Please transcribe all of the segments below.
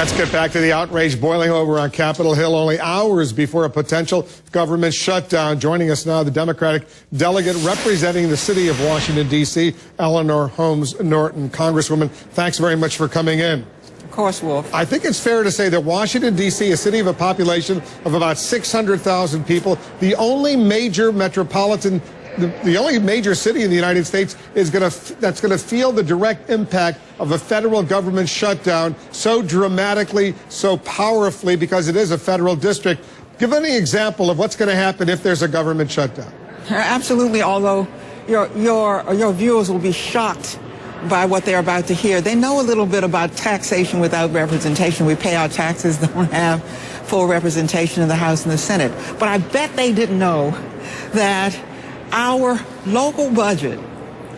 Let's get back to the outrage boiling over on Capitol Hill only hours before a potential government shutdown. Joining us now, the Democratic delegate representing the city of Washington, D.C., Eleanor Holmes Norton. Congresswoman, thanks very much for coming in. Of course, Wolf. I think it's fair to say that Washington, D.C., a city of a population of about 600,000 people, the only major metropolitan the only major city in the United States that's going to feel the direct impact of a federal government shutdown so dramatically, so powerfully, because it is a federal district. Give any example of what's going to happen if there's a government shutdown. Absolutely, although your viewers will be shocked by what they're about to hear. They know a little bit about taxation without representation. We pay our taxes, don't have full representation in the House and the Senate. But I bet they didn't know that our local budget,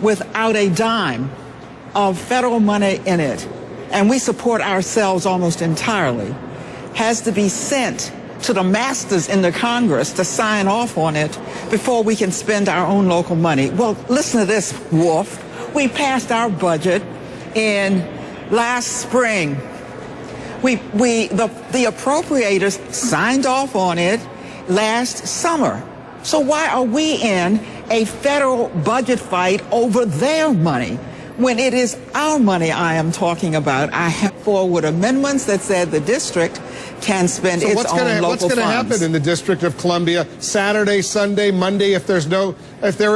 without a dime of federal money in it, and we support ourselves almost entirely, has to be sent to the masters in the Congress to sign off on it before we can spend our own local money. Well, listen to this, Wolf. We passed our budget in last spring. The appropriators signed off on it last summer. So why are we in a federal budget fight over their money when it is our money I am talking about? I have forward amendments that said the district can spend its own local funds. What's going to happen in the District of Columbia Saturday, Sunday, Monday if there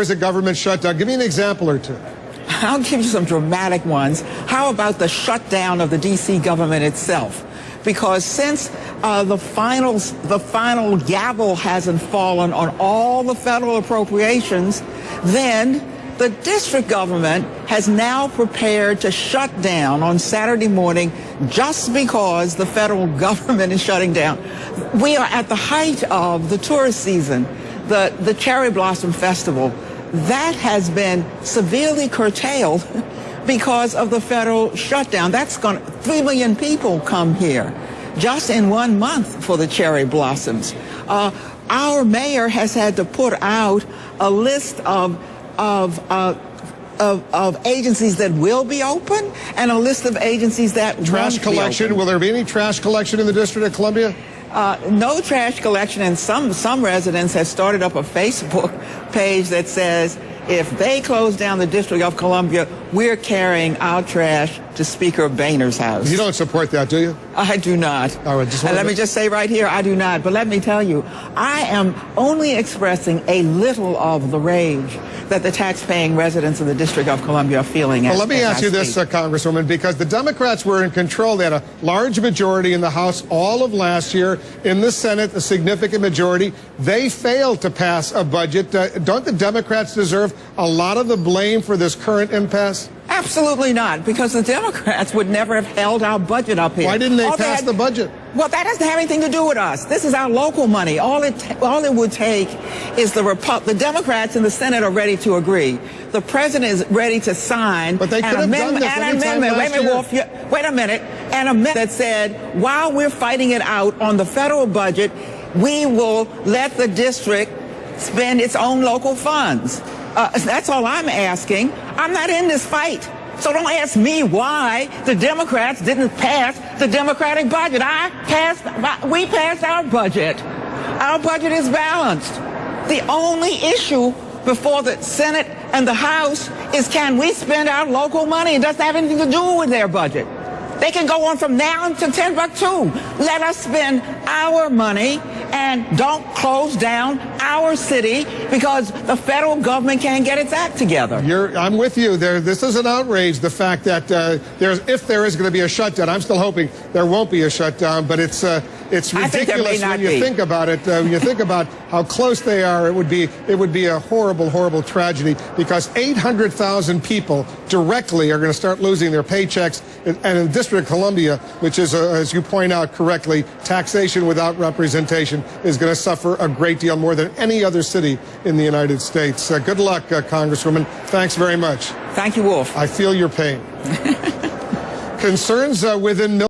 is a government shutdown? Give me an example or two. I'll give you some dramatic ones. How about the shutdown of the D.C. government itself? Because since the final gavel hasn't fallen on all the federal appropriations, then the district government has now prepared to shut down on Saturday morning just because the federal government is shutting down. We are at the height of the tourist season, the Cherry Blossom Festival. That has been severely curtailed because of the federal shutdown. 3 million people come here just in 1 month for the cherry blossoms. Our mayor has had to put out a list of agencies that will be open and a list of agencies that won't be open. Trash collection. Will there be any trash collection in the District of Columbia? No trash collection, and some residents have started up a Facebook page that says if they close down the District of Columbia, we're carrying our trash to Speaker Boehner's house. You don't support that, do you? I do not. All right, let me just say right here, I do not. But let me tell you, I am only expressing a little of the rage that the tax-paying residents of the District of Columbia are feeling. Well, let me ask you this, Congresswoman, because the Democrats were in control. They had a large majority in the House all of last year. In the Senate, a significant majority. They failed to pass a budget. Don't the Democrats deserve a lot of the blame for this current impasse? Absolutely not, because the Democrats would never have held our budget up here. Why didn't they pass the budget? Well, that doesn't have anything to do with us. This is our local money. All it would take is the Democrats in the Senate are ready to agree. The president is ready to sign but they could have done this anytime last year. Wait a minute. An amendment that said, while we're fighting it out on the federal budget, we will let the district spend its own local funds. That's all I'm asking. I'm not in this fight. So don't ask me why the Democrats didn't pass the Democratic budget. We passed our budget. Our budget is balanced. The only issue before the Senate and the House is, can we spend our local money? It doesn't have anything to do with their budget. They can go on from now until Timbuktu. Let us spend our money and don't close down our city because the federal government can't get its act together. I'm with you. This is an outrage, the fact that if there is going to be a shutdown. I'm still hoping there won't be a shutdown, but it's ridiculous when you think about it. When you think about how close they are, it would be a horrible, horrible tragedy because 800,000 people directly are going to start losing their paychecks. And in the District of Columbia, which is, as you point out correctly, taxation without representation, is going to suffer a great deal more than any other city in the United States. Good luck, Congresswoman. Thanks very much. Thank you, Wolf. I feel your pain. Concerns within